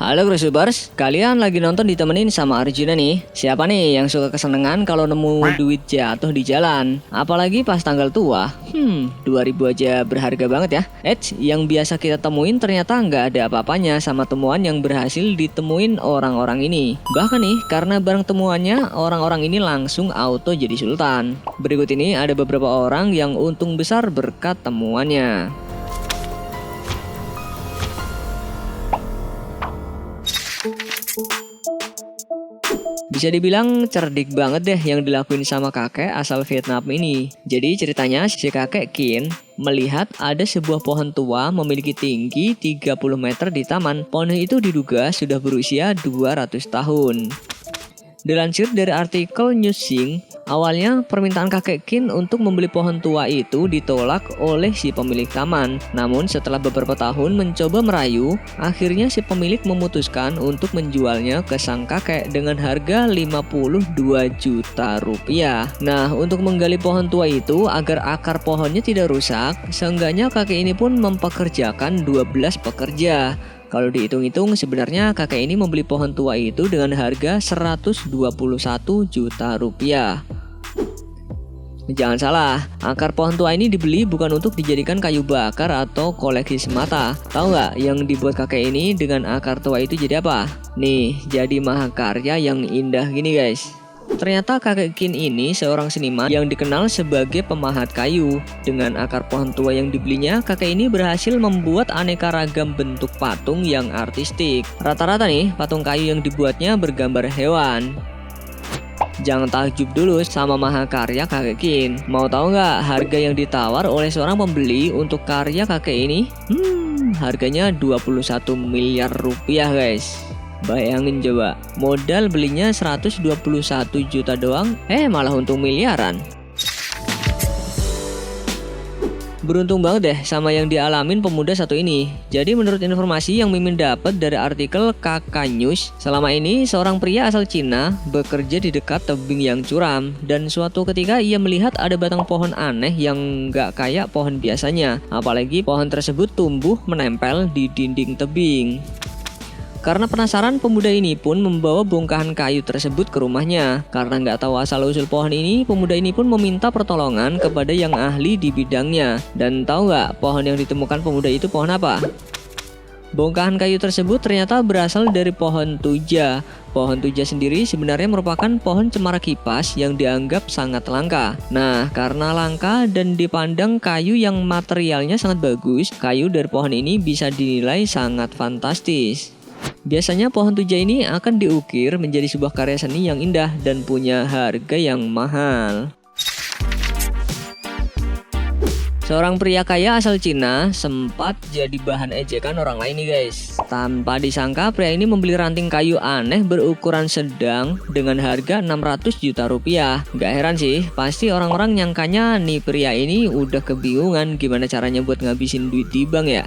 Halo Grosubers, kalian lagi nonton ditemenin sama Arjuna nih. Siapa nih yang suka kesenengan kalau nemu duit jatuh di jalan? Apalagi pas tanggal tua. 2000 aja berharga banget ya. Yang biasa kita temuin ternyata nggak ada apa-apanya sama temuan yang berhasil ditemuin orang-orang ini. Bahkan nih, karena barang temuannya, orang-orang ini langsung auto jadi sultan. Berikut ini ada beberapa orang yang untung besar berkat temuannya. Bisa dibilang cerdik banget deh yang dilakuin sama kakek asal Vietnam ini. Jadi ceritanya si kakek Kin melihat ada sebuah pohon tua memiliki tinggi 30 meter di taman. Pohon itu diduga sudah berusia 200 tahun. Dilansir dari artikel Newsing, awalnya permintaan kakek Kin untuk membeli pohon tua itu ditolak oleh si pemilik taman. Namun setelah beberapa tahun mencoba merayu, akhirnya si pemilik memutuskan untuk menjualnya ke sang kakek dengan harga 52 juta rupiah. Nah, untuk menggali pohon tua itu agar akar pohonnya tidak rusak, seenggaknya kakek ini pun mempekerjakan 12 pekerja. Kalau dihitung-hitung sebenarnya kakek ini membeli pohon tua itu dengan harga 121 juta rupiah. Jangan salah, akar pohon tua ini dibeli bukan untuk dijadikan kayu bakar atau koleksi semata. Tahu nggak yang dibuat kakek ini dengan akar tua itu jadi apa? Nih, jadi mahakarya yang indah gini guys. Ternyata kakek Kin ini seorang seniman yang dikenal sebagai pemahat kayu. Dengan akar pohon tua yang dibelinya, kakek ini berhasil membuat aneka ragam bentuk patung yang artistik. Rata-rata nih, patung kayu yang dibuatnya bergambar hewan. Jangan takjub dulu sama mahakarya kakek Kin. Mau tahu nggak harga yang ditawar oleh seorang pembeli untuk karya kakek ini? Harganya 21 miliar rupiah guys. Bayangin coba, modal belinya 121 juta doang, malah untung miliaran. Beruntung banget deh sama yang dialamin pemuda satu ini. Jadi menurut informasi yang Mimin dapat dari artikel KK News, selama ini seorang pria asal Cina bekerja di dekat tebing yang curam. Dan suatu ketika ia melihat ada batang pohon aneh yang gak kayak pohon biasanya. Apalagi pohon tersebut tumbuh menempel di dinding tebing. Karena penasaran, pemuda ini pun membawa bongkahan kayu tersebut ke rumahnya. Karena nggak tahu asal-usul pohon ini, pemuda ini pun meminta pertolongan kepada yang ahli di bidangnya. Dan tahu nggak pohon yang ditemukan pemuda itu pohon apa? Bongkahan kayu tersebut ternyata berasal dari pohon tuja. Pohon tuja sendiri sebenarnya merupakan pohon cemara kipas yang dianggap sangat langka. Nah, karena langka dan dipandang kayu yang materialnya sangat bagus, kayu dari pohon ini bisa dinilai sangat fantastis. Biasanya pohon tuja ini akan diukir menjadi sebuah karya seni yang indah dan punya harga yang mahal. Seorang pria kaya asal Cina sempat jadi bahan ejekan orang lain nih guys. Tanpa disangka pria ini membeli ranting kayu aneh berukuran sedang dengan harga 600 juta rupiah. Gak heran sih, pasti orang-orang nyangkanya nih pria ini udah kebingungan gimana caranya buat ngabisin duit di bank ya.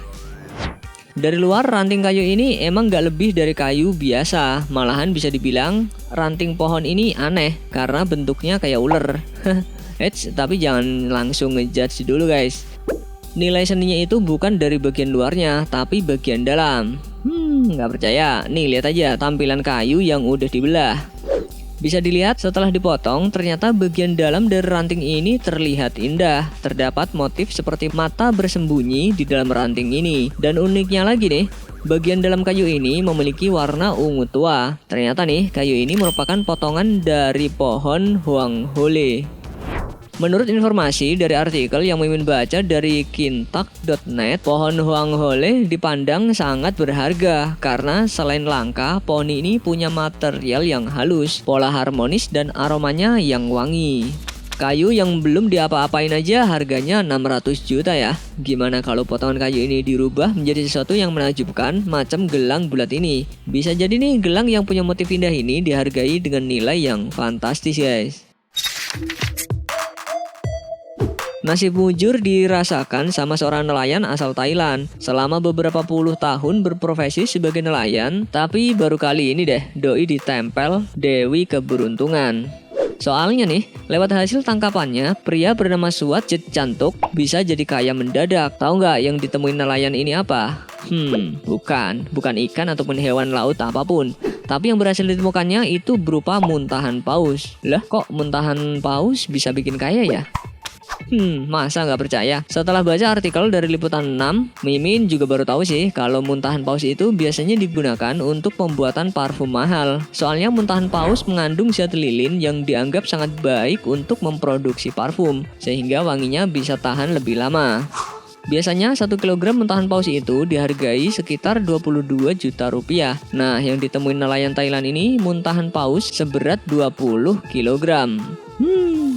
Dari luar, ranting kayu ini emang gak lebih dari kayu biasa. Malahan bisa dibilang ranting pohon ini aneh karena bentuknya kayak ular. Tapi jangan langsung ngejudge dulu guys. Nilai seninya itu bukan dari bagian luarnya, tapi bagian dalam. Gak percaya? Nih lihat aja tampilan kayu yang udah dibelah. Bisa dilihat setelah dipotong, ternyata bagian dalam dari ranting ini terlihat indah. Terdapat motif seperti mata bersembunyi di dalam ranting ini. Dan uniknya lagi nih, bagian dalam kayu ini memiliki warna ungu tua. Ternyata nih, kayu ini merupakan potongan dari pohon Huang Hole. Menurut informasi dari artikel yang Mimin baca dari kintak.net, pohon Huang Hole dipandang sangat berharga karena selain langka, pohon ini punya material yang halus, pola harmonis dan aromanya yang wangi. Kayu yang belum diapa-apain aja harganya 600 juta ya. Gimana kalau potongan kayu ini dirubah menjadi sesuatu yang menakjubkan macam gelang bulat ini? Bisa jadi nih gelang yang punya motif indah ini dihargai dengan nilai yang fantastis guys. Nasib mujur dirasakan sama seorang nelayan asal Thailand. Selama beberapa puluh tahun berprofesi sebagai nelayan, tapi baru kali ini deh doi ditempel Dewi Keberuntungan. Soalnya nih, lewat hasil tangkapannya, pria bernama Suat Jet Cantuk bisa jadi kaya mendadak. Tahu nggak yang ditemuin nelayan ini apa? Bukan ikan ataupun hewan laut apapun. Tapi yang berhasil ditemukannya itu berupa muntahan paus. Lah, kok muntahan paus bisa bikin kaya ya? Masa nggak percaya? Setelah baca artikel dari Liputan 6, Mimin juga baru tahu sih kalau muntahan paus itu biasanya digunakan untuk pembuatan parfum mahal. Soalnya muntahan paus mengandung zat lilin yang dianggap sangat baik untuk memproduksi parfum, sehingga wanginya bisa tahan lebih lama. Biasanya 1 kilogram muntahan paus itu dihargai sekitar 22 juta rupiah. Nah, yang ditemuin nelayan Thailand ini muntahan paus seberat 20 kilogram.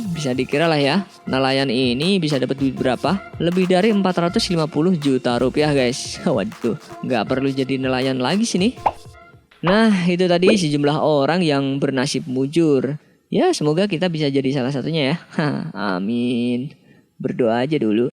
Bisa dikira lah ya, nelayan ini bisa dapat duit berapa? Lebih dari 450 juta rupiah guys. Waduh, nggak perlu jadi nelayan lagi sini. Nah, itu tadi sejumlah orang yang bernasib mujur. Ya, semoga kita bisa jadi salah satunya ya. Amin. Berdoa aja dulu.